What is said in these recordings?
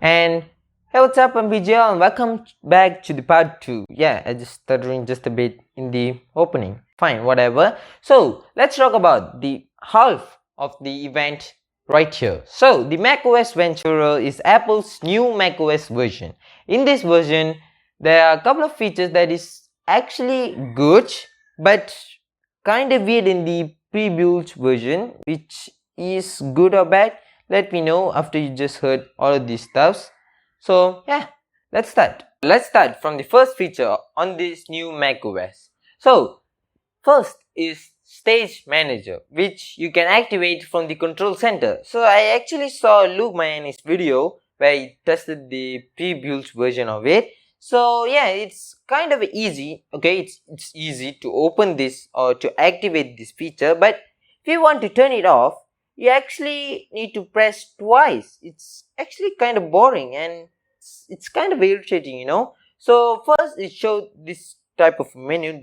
And hey, what's up? I'm Vijay and welcome back to the part 2. Yeah, I just stuttering just a bit in the opening. Fine, whatever. So let's talk about the half of the event right here. So the macOS Ventura is Apple's new macOS version. In this version, there are a couple of features that is actually good, but kind of weird in the pre-built version, which is good or bad. Let me know after you just heard all of these stuffs. So yeah, let's start. Let's start from the first feature on this new macOS. So first is Stage Manager, which you can activate from the control center. So I actually saw Luke Mayani's video where he tested the pre-built version of it. So yeah, it's kind of easy. Okay, it's easy to open this or to activate this feature, but if you want to turn it off, you actually need to press twice. It's actually kind of boring and it's kind of irritating, you know. So first it showed this type of menu.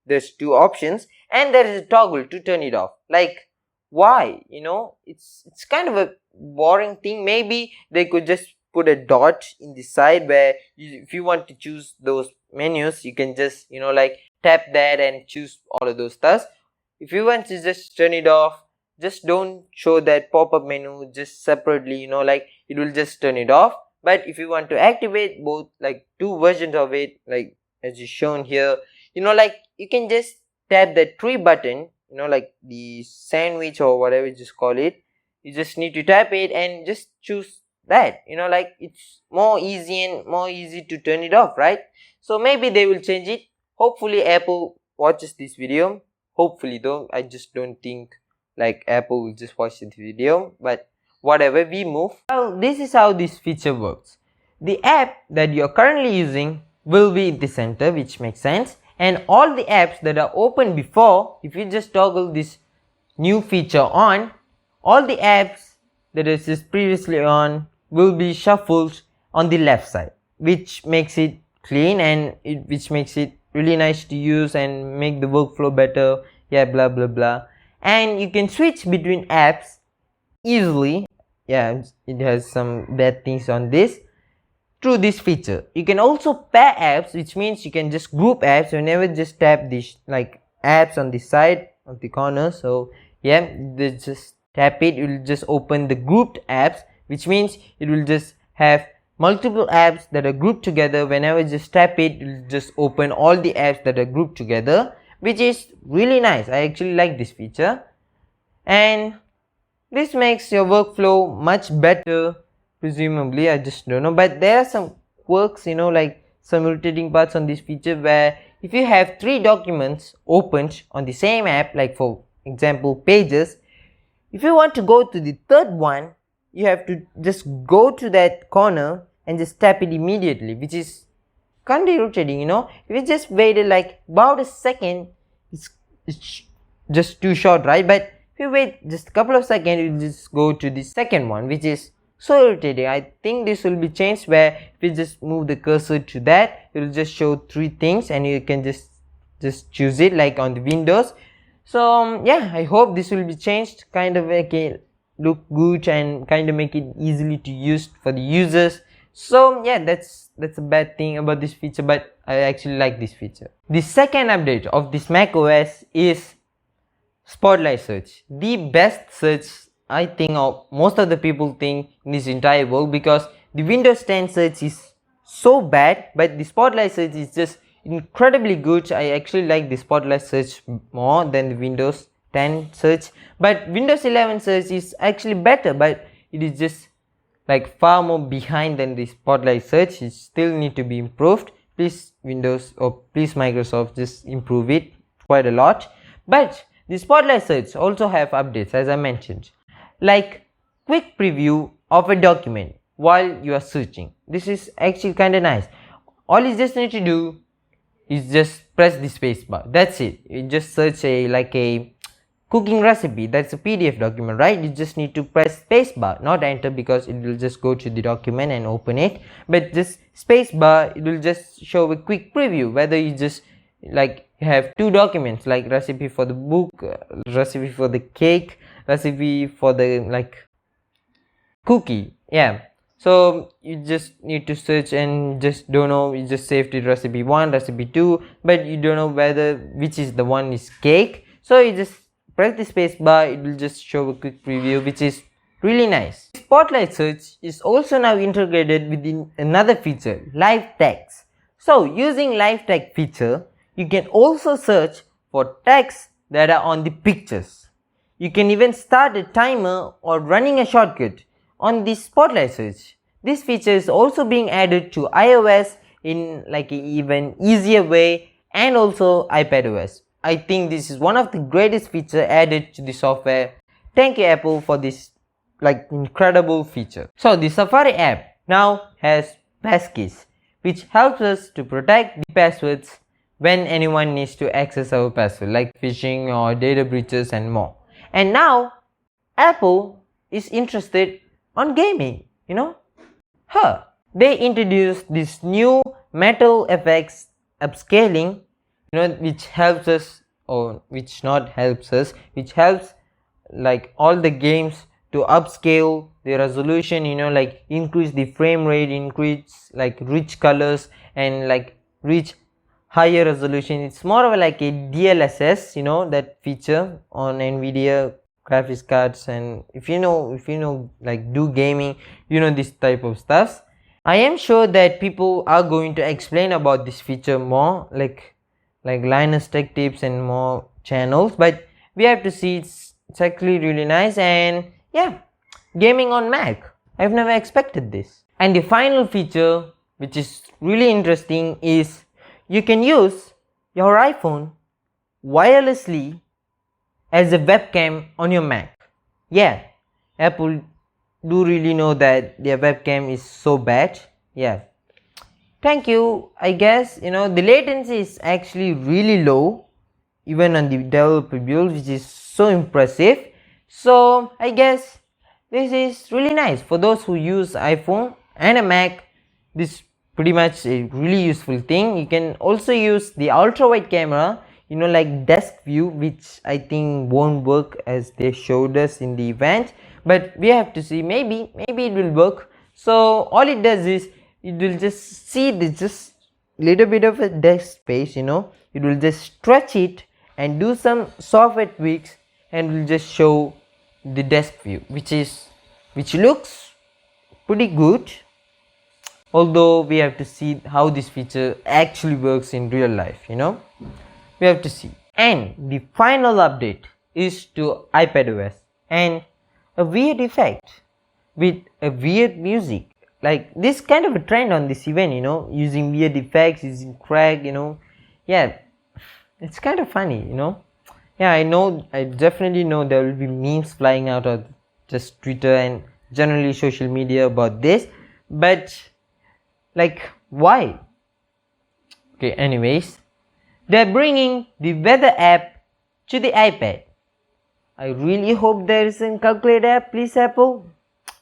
There's two options and there is a toggle to turn it off. Like, why? You know, it's kind of a boring thing. Maybe they could just put a dot in the side where if you want to choose those menus, you can just, you know, like tap that and choose all of those stuff. If you want to just turn it off, just don't show that pop-up menu just separately, you know, like it will just turn it off. But if you want to activate both, like two versions of it, like as is shown here, you know, like you can just tap that three button, you know, like the sandwich or whatever you just call it. You just need to tap it and just choose that, you know, like it's more easy to turn it off, right? So maybe they will change it. Hopefully Apple watches this video. Hopefully though, I just don't think like Apple will just watch the video, but whatever, we move. Well, this is how this feature works. The app that you're currently using will be in the center, which makes sense, and all the apps that are open before, if you just toggle this new feature on, all the apps that is just previously on will be shuffled on the left side, which makes it clean and which makes it really nice to use and make the workflow better. Yeah, blah blah blah. And you can switch between apps easily. Yeah, it has some bad things on this through this feature. You can also pair apps, which means you can just group apps whenever just tap this like apps on the side of the corner. So yeah, just tap it, it will just open the grouped apps, which means it will just have multiple apps that are grouped together. Whenever you just tap it, it will just open all the apps that are grouped together, which is really nice. I actually like this feature and this makes your workflow much better, presumably. I just don't know, but there are some quirks, you know, like some irritating parts on this feature where if you have three documents opened on the same app, like for example pages, if you want to go to the third one, you have to just go to that corner and just tap it immediately, which is kind of irritating, you know. If you just waited like about a second, it's just too short, right? But if you wait just a couple of seconds, you just go to the second one, which is so irritating. I think this will be changed where if you just move the cursor to that, it will just show three things and you can just choose it like on the Windows. So yeah, I hope this will be changed, kind of make it look good and kind of make it easily to use for the users. So yeah, that's a bad thing about this feature, but I actually like this feature. The second update of this macOS is Spotlight Search, the best search I think of most of the people think in this entire world, because the Windows 10 search is so bad, but the Spotlight Search is just incredibly good. I actually like the Spotlight Search more than the Windows 10 search, but Windows 11 search is actually better, but it is just like far more behind than the Spotlight Search. It still need to be improved. Please Windows or please Microsoft, just improve it quite a lot. But the Spotlight Search also have updates, as I mentioned, like quick preview of a document while you are searching. This is actually kind of nice. All you just need to do is just press the space bar. That's it. You just search a cooking recipe. That's a PDF document, right? You just need to press space bar, not enter, because it will just go to the document and open it. But just space bar, it will just show a quick preview whether you just like have two documents, like recipe for the book, recipe for the cake, recipe for the like cookie. Yeah, So you just need to search and just don't know, you just saved it recipe 1, recipe 2, but you don't know whether which is the one is cake. So you just press the space bar, it will just show a quick preview, which is really nice. Spotlight search is also now integrated within another feature, live text. So using live text feature, you can also search for text that are on the pictures. You can even start a timer or running a shortcut on the spotlight search. This feature is also being added to iOS in like an even easier way, and also iPadOS. I think this is one of the greatest feature added to the software. Thank you Apple for this like incredible feature. So the Safari app now has passkeys, which helps us to protect the passwords when anyone needs to access our password, like phishing or data breaches and more. And now Apple is interested on gaming, they introduced this new metal effects upscaling, which helps us, or which not helps us, which helps like all the games to upscale the resolution, like increase the frame rate, increase like rich colors and like reach higher resolution. It's more of like a DLSS, that feature on Nvidia graphics cards, and if you know like do gaming, this type of stuff. I am sure that people are going to explain about this feature more, like Linus Tech Tips and more channels, but we have to see. It's actually really nice, and yeah, gaming on Mac, I've never expected this. And the final feature, which is really interesting, is you can use your iPhone wirelessly as a webcam on your Mac. Yeah, Apple do really know that their webcam is so bad. Yeah, thank you. I guess the latency is actually really low even on the developer build, which is so impressive. So I guess this is really nice for those who use iPhone and a Mac. This pretty much a really useful thing. You can also use the ultra wide camera, like desk view, which I think won't work as they showed us in the event, but we have to see. Maybe it will work. So all it does is it will just see the just little bit of a desk space, it will just stretch it and do some software tweaks and will just show the desk view, which looks pretty good, although we have to see how this feature actually works in real life. We have to see. And the final update is to iPadOS and a weird effect with a weird music, like this kind of a trend on this event, using weird effects, using crack, yeah, it's kind of funny, yeah, I definitely know there will be memes flying out of just Twitter and generally social media about this, but like why? Okay, anyways, they're bringing the weather app to the iPad. I really hope there is a calculator app, please Apple.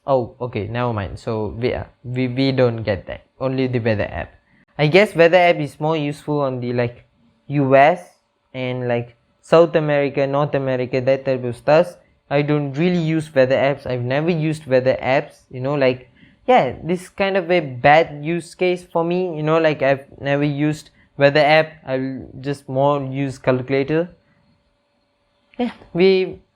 Oh, okay, never mind. So we don't get that, only the weather app. I guess weather app is more useful on the like US and like South America, North America, that type of stuff. I don't really use weather apps. I've never used weather apps, like, yeah, this kind of a bad use case for me, like I've never used weather app. I'll just more use calculator. Yeah,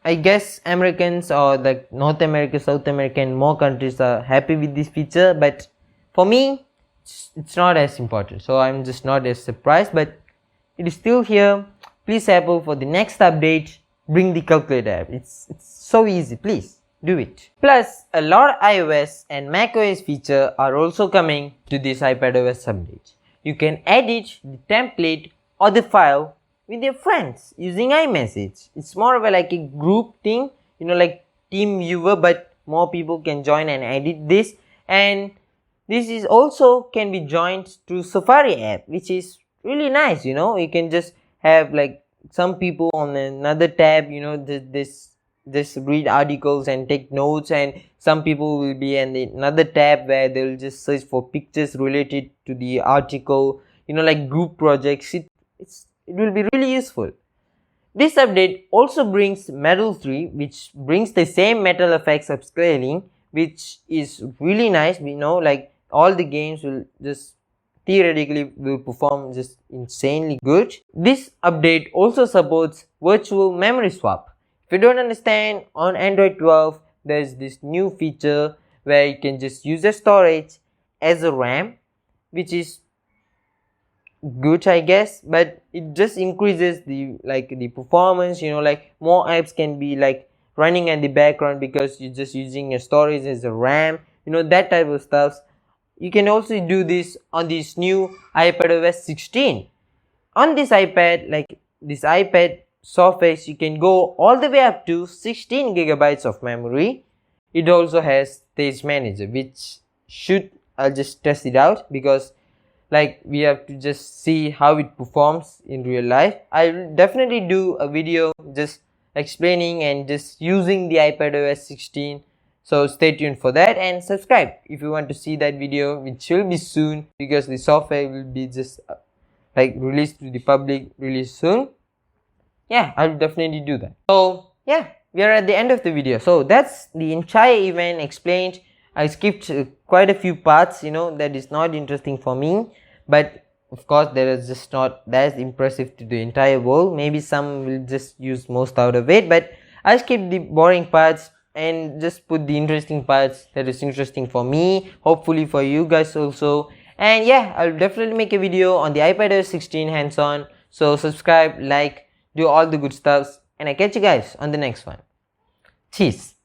I guess Americans or like North America, South America and more countries are happy with this feature, but for me it's not as important, so I'm just not as surprised, but it is still here. Please Apple, for the next update, bring the calculator app. It's so easy, please do it. Plus a lot of iOS and macOS feature are also coming to this iPadOS update. You can edit the template or the file with your friends using iMessage. It's more of a like a group thing, like team viewer, but more people can join and edit this. And this is also can be joined through Safari app, which is really nice. You can just have like some people on another tab, this read articles and take notes, and some people will be in another tab where they'll just search for pictures related to the article, like group projects. It will be really useful. This update also brings Metal 3, which brings the same metal effects upscaling, which is really nice. We know like all the games will just theoretically will perform just insanely good. This update also supports virtual memory swap. If you don't understand, on Android 12 there's this new feature where you can just use the storage as a RAM, which is good I guess, but it just increases the performance, you know, like more apps can be like running in the background because you're just using your storage as a RAM, you know, that type of stuff. You can also do this on this new iPadOS 16. On this iPad, like this iPad Surface, you can go all the way up to 16 gigabytes of memory. It also has Stage Manager, which I'll just test it out because like we have to just see how it performs in real life. I'll definitely do a video just explaining and just using the iPadOS 16. So stay tuned for that and subscribe if you want to see that video, which will be soon because the software will be just like released to the public really soon. Yeah, I'll definitely do that. So yeah, we are at the end of the video. So that's the entire event explained. I skipped quite a few parts, you know, that is not interesting for me, but of course that is just not that impressive to the entire world. Maybe some will just use most out of it, but I skipped the boring parts and just put the interesting parts that is interesting for me, hopefully for you guys also. And yeah, I'll definitely make a video on the iPadOS 16 hands-on. So subscribe, like, do all the good stuffs, and I catch you guys on the next one. Cheers.